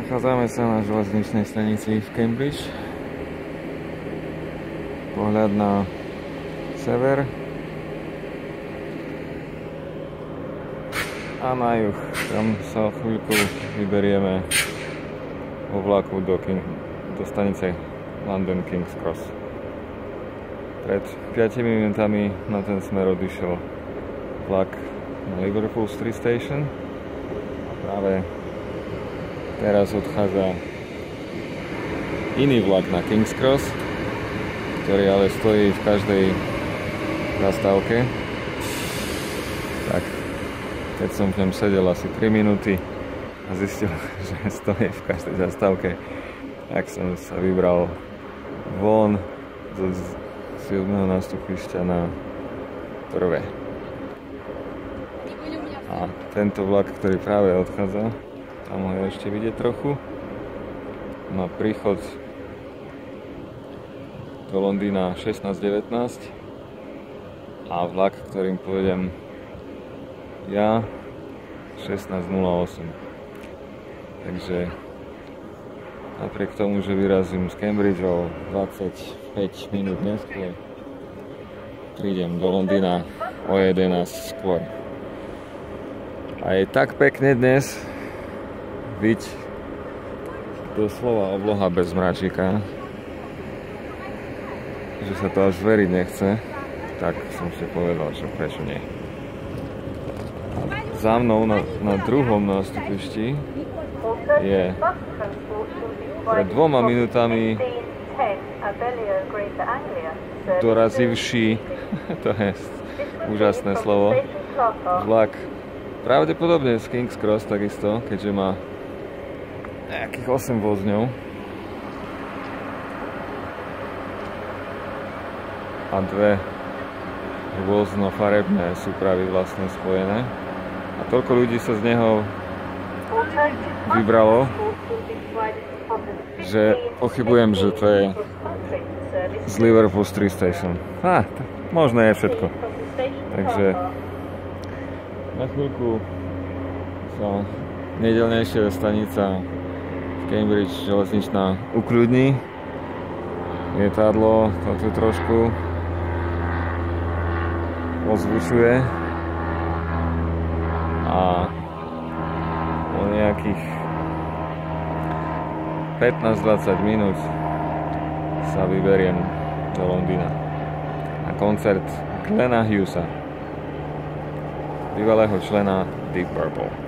Nachádzame sa na železničnej stanici v Cambridge. Pohľad na sever a na juh. Tam sa chvíľku vyberieme vo vlaku do stanice London King's Cross. Pred 5 minútami na ten smer odišiel vlak na Liverpool Street Station a práve teraz odchádza iný vlak na King's Cross, ktorý ale stojí v každej zastávke. Tak, keď som v ňom sedel asi 3 minúty a zistil, že stojí v každej zastávke, tak som sa vybral von zo 7. nástupišťa na prvé. A tento vlak, ktorý práve odchádza, tam ho je ešte vidieť trochu, má príchod do Londýna 16:19 a vlak, ktorým pôjdem ja, 16:08. Takže napriek tomu, že vyrazím z Cambridge o 25 minút neskôr, prídem do Londýna o 11 skôr. A je tak pekne dnes byť doslova obloha bez mračíka, že sa to až veriť nechce, tak som si povedal, že prečo nie. A za mnou na druhom nástupišti je pred 2 minútami dorazivší, to je úžasné slovo, vlak pravdepodobne z King's Cross takisto, keďže má nejakých 8 vozňov a 2 rôznofarebné súpravy vlastne spojené a toľko ľudí sa z neho vybralo, že pochybujem, že to je z Liverpool Street Station. Možno je všetko. Takže na chvíľku sa nedeľnejšia stanica Cambridge železničná ukľudní. Lietadlo to tu trošku ozvučuje a o nejakých 15-20 minút sa vyberiem do Londýna na koncert Glena Hughesa, bývalého člena Deep Purple.